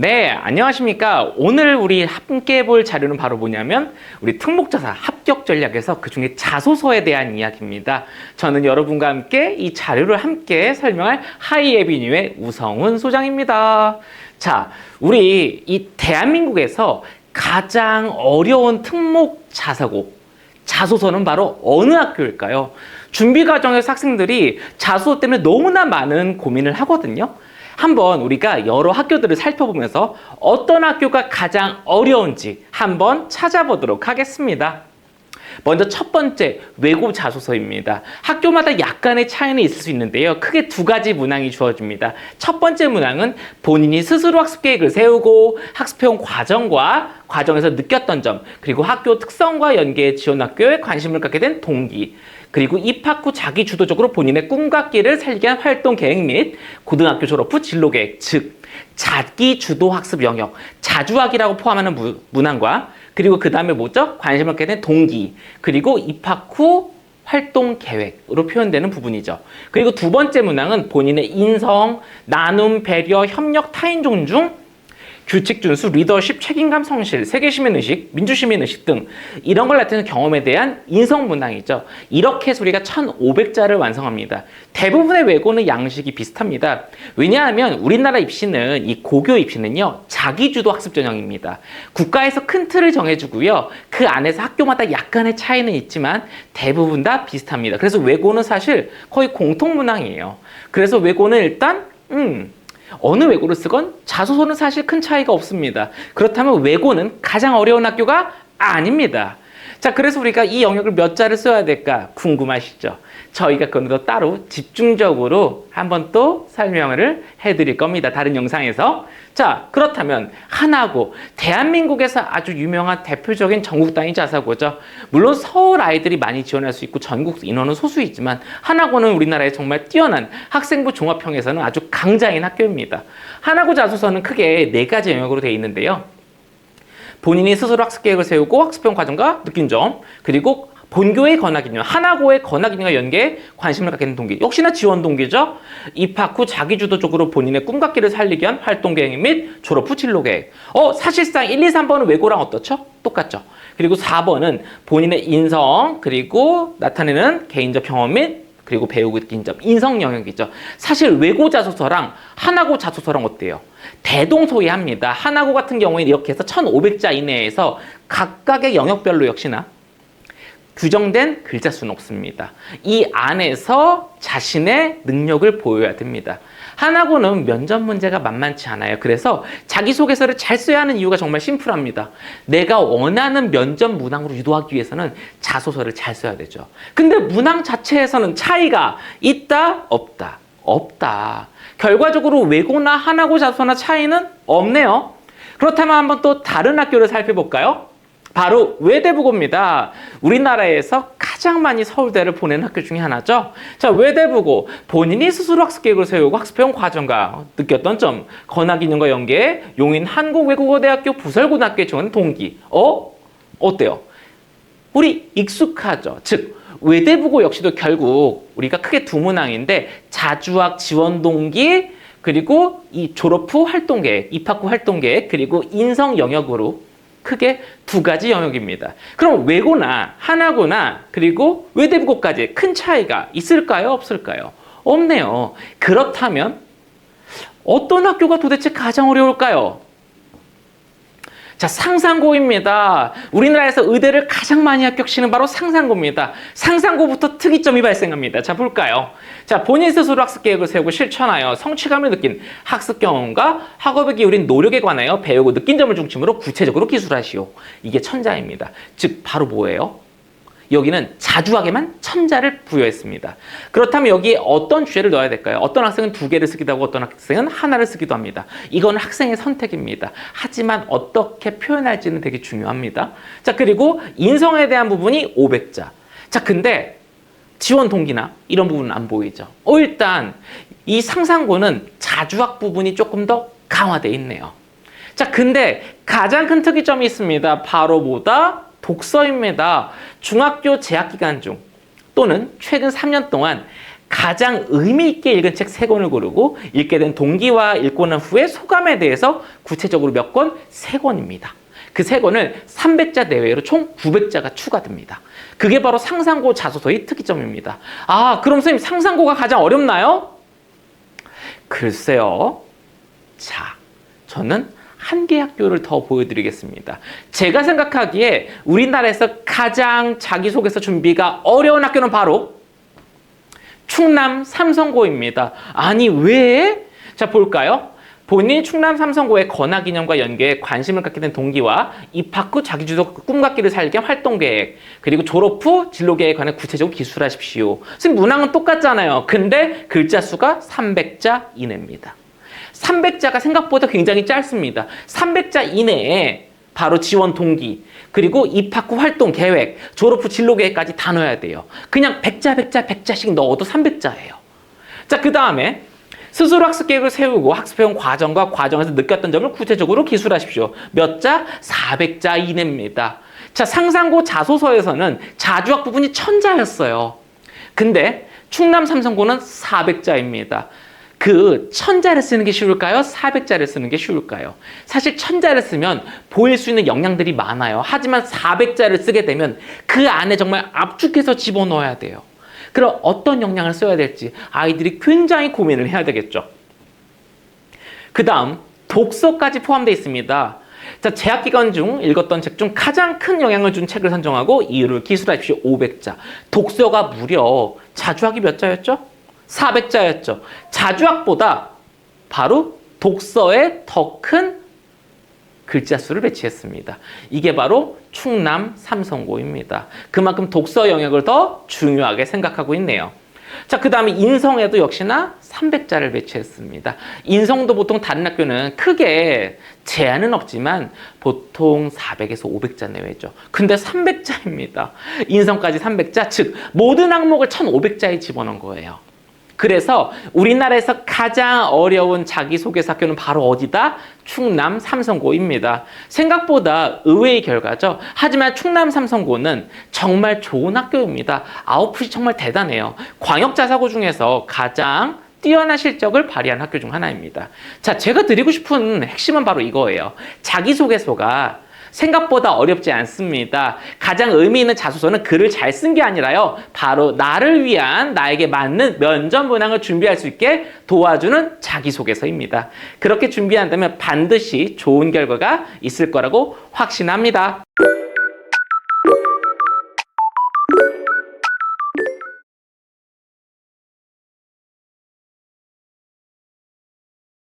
네, 안녕하십니까. 오늘 우리 함께 볼 자료는 바로 뭐냐면 우리 특목자사 합격 전략에서 그중에 자소서에 대한 이야기입니다. 저는 여러분과 함께 이 자료를 함께 설명할 하이에비뉴의 우성훈 소장입니다. 자, 우리 이 대한민국에서 가장 어려운 특목자사고 자소서는 바로 어느 학교일까요? 준비 과정에서 학생들이 자소서 때문에 너무나 많은 고민을 하거든요. 한번 우리가 여러 학교들을 살펴보면서 어떤 학교가 가장 어려운지 한번 찾아보도록 하겠습니다. 먼저 첫 번째, 외고 자소서입니다. 학교마다 약간의 차이는 있을 수 있는데요. 크게 두 가지 문항이 주어집니다. 첫 번째 문항은 본인이 스스로 학습 계획을 세우고 학습해온 과정과 과정에서 느꼈던 점, 그리고 학교 특성과 연계해 지원 학교에 관심을 갖게 된 동기, 그리고 입학 후 자기 주도적으로 본인의 꿈과 끼를 살리기 위한 활동 계획 및 고등학교 졸업 후 진로 계획, 즉 자기 주도 학습 영역, 자주학이라고 포함하는 문항과 그리고 그 다음에 뭐죠? 관심을 갖게 된 동기, 그리고 입학 후 활동 계획으로 표현되는 부분이죠. 그리고 두 번째 문항은 본인의 인성, 나눔, 배려, 협력, 타인 존중, 규칙 준수, 리더십, 책임감, 성실, 세계시민의식, 민주시민의식 등 이런 걸 나타내는 경험에 대한 인성 문항이죠. 이렇게 해서 우리가 1,500자를 완성합니다. 대부분의 외고는 양식이 비슷합니다. 왜냐하면 우리나라 입시는 이 고교 입시는요, 자기주도 학습 전형입니다. 국가에서 큰 틀을 정해주고요. 그 안에서 학교마다 약간의 차이는 있지만 대부분 다 비슷합니다. 그래서 외고는 사실 거의 공통 문항이에요. 그래서 외고는 일단 어느 외고를 쓰건 자소서는 사실 큰 차이가 없습니다. 그렇다면 외고는 가장 어려운 학교가 아닙니다. 자, 그래서 우리가 이 영역을 몇 자를 써야 될까 궁금하시죠? 저희가 그건 따로 집중적으로 한번 또 설명을 해드릴 겁니다. 다른 영상에서. 자, 그렇다면 하나고, 대한민국에서 아주 유명한 대표적인 전국 단위 자사고죠. 물론 서울 아이들이 많이 지원할 수 있고 전국 인원은 소수이지만 하나고는 우리나라에 정말 뛰어난 학생부 종합형에서는 아주 강자인 학교입니다. 하나고 자소서는 크게 4가지 영역으로 되어 있는데요. 본인이 스스로 학습 계획을 세우고 학습형 과정과 느낀 점, 그리고 본교의 권학인요, 하나고의 권학인과 연계에 관심을 갖게 된 동기, 역시나 지원 동기죠. 입학 후 자기주도적으로 본인의 꿈과 끼를 살리기 위한 활동 계획 및 졸업 후 진로 계획. 사실상 1, 2, 3번은 외고랑 어떻죠? 똑같죠. 그리고 4번은 본인의 인성, 그리고 나타내는 개인적 경험 및 그리고 배우고 느낀 점, 인성 영역이죠. 사실 외고 자소서랑 하나고 자소서랑 어때요? 대동소이합니다. 하나고 같은 경우에는 이렇게 해서 1,500자 이내에서 각각의 영역별로 역시나 규정된 글자 수는 없습니다. 이 안에서 자신의 능력을 보여야 됩니다. 하나고는 면접 문제가 만만치 않아요. 그래서 자기소개서를 잘 써야 하는 이유가 정말 심플합니다. 내가 원하는 면접 문항으로 유도하기 위해서는 자소서를 잘 써야 되죠. 근데 문항 자체에서는 차이가 있다, 없다? 없다. 결과적으로 외고나 하나고 자소서나 차이는 없네요. 그렇다면 한번 또 다른 학교를 살펴볼까요? 바로 외대부고입니다. 우리나라에서 가장 많이 서울대를 보낸 학교 중에 하나죠. 자, 외대부고, 본인이 스스로 학습 계획을 세우고 학습해온 과정과 느꼈던 점, 권학인연과 연계해 용인 한국외국어대학교 부설고등학교에 지원한 동기. 어때요? 우리 익숙하죠. 즉 외대부고 역시도 결국 우리가 크게 두 문항인데 자주학 지원 동기, 그리고 이 졸업 후 활동 계획, 입학 후 활동 계획, 그리고 인성 영역으로 크게 두 가지 영역입니다. 그럼 외고나 하나고나 그리고 외대부고까지 큰 차이가 있을까요? 없을까요? 없네요. 그렇다면 어떤 학교가 도대체 가장 어려울까요? 자, 상상고입니다. 우리나라에서 의대를 가장 많이 합격시는 바로 상상고입니다. 상상고부터 특이점이 발생합니다. 자, 볼까요? 자, 본인 스스로 학습 계획을 세우고 실천하여 성취감을 느낀 학습 경험과 학업에 기울인 노력에 관하여 배우고 느낀 점을 중심으로 구체적으로 기술하시오. 이게 천자입니다. 즉, 바로 뭐예요? 여기는 자주학에만 천자를 부여했습니다. 그렇다면 여기에 어떤 주제를 넣어야 될까요? 어떤 학생은 2개를 쓰기도 하고 어떤 학생은 하나를 쓰기도 합니다. 이건 학생의 선택입니다. 하지만 어떻게 표현할지는 되게 중요합니다. 자, 그리고 인성에 대한 부분이 500자. 자, 근데 지원 동기나 이런 부분은 안 보이죠. 일단 이 상상고는 자주학 부분이 조금 더 강화되어 있네요. 자, 근데 가장 큰 특이점이 있습니다. 바로 뭐다? 독서입니다. 중학교 재학 기간 중 또는 최근 3년 동안 가장 의미 있게 읽은 책 3권을 고르고 읽게 된 동기와 읽고 난 후에 소감에 대해서 구체적으로 몇 권? 3권입니다. 그 3권을 300자 내외로 총 900자가 추가됩니다. 그게 바로 상상고 자소서의 특이점입니다. 아, 그럼 선생님 상상고가 가장 어렵나요? 글쎄요. 자, 저는 한 개 학교를 더 보여드리겠습니다. 제가 생각하기에 우리나라에서 가장 자기소개서 준비가 어려운 학교는 바로 충남 삼성고입니다. 아니 왜? 자 볼까요? 본인이 충남 삼성고의 건화기념과 연계에 관심을 갖게 된 동기와 입학 후 자기 주도 꿈과 길을 살기 위한 활동계획, 그리고 졸업 후 진로계획에 관해 구체적으로 기술하십시오. 지금 문항은 똑같잖아요. 근데 글자 수가 300자 이내입니다. 300자가 생각보다 굉장히 짧습니다. 300자 이내에 바로 지원 동기, 그리고 입학 후 활동 계획, 졸업 후 진로 계획까지 다 넣어야 돼요. 그냥 100자씩 넣어도 300자예요. 자, 그 다음에 스스로 학습 계획을 세우고 학습해온 과정과 과정에서 느꼈던 점을 구체적으로 기술하십시오. 몇 자? 400자 이내입니다. 자, 상상고 자소서에서는 자주학 부분이 1000자였어요. 근데 충남 삼성고는 400자입니다. 그 1000자를 쓰는 게 쉬울까요? 400자를 쓰는 게 쉬울까요? 사실 1000자를 쓰면 보일 수 있는 영향들이 많아요. 하지만 400자를 쓰게 되면 그 안에 정말 압축해서 집어넣어야 돼요. 그럼 어떤 영향을 써야 될지 아이들이 굉장히 고민을 해야 되겠죠. 그 다음 독서까지 포함되어 있습니다. 자, 재학 기간 중 읽었던 책 중 가장 큰 영향을 준 책을 선정하고 이유를 기술하십시오. 500자. 독서가 무려 자주학이 몇 자였죠? 400자였죠. 자주학보다 바로 독서에 더 큰 글자 수를 배치했습니다. 이게 바로 충남 삼성고입니다. 그만큼 독서 영역을 더 중요하게 생각하고 있네요. 자, 그 다음에 인성에도 역시나 300자를 배치했습니다. 인성도 보통 다른 학교는 크게 제한은 없지만 보통 400에서 500자 내외죠. 근데 300자입니다. 인성까지 300자, 즉 모든 항목을 1500자에 집어넣은 거예요. 그래서 우리나라에서 가장 어려운 자기소개서 학교는 바로 어디다? 충남 삼성고입니다. 생각보다 의외의 결과죠. 하지만 충남 삼성고는 정말 좋은 학교입니다. 아웃풋이 정말 대단해요. 광역자사고 중에서 가장 뛰어난 실적을 발휘한 학교 중 하나입니다. 자, 제가 드리고 싶은 핵심은 바로 이거예요. 자기소개서가 생각보다 어렵지 않습니다. 가장 의미 있는 자소서는 글을 잘 쓴 게 아니라요. 바로 나를 위한 나에게 맞는 면접 문항을 준비할 수 있게 도와주는 자기소개서입니다. 그렇게 준비한다면 반드시 좋은 결과가 있을 거라고 확신합니다.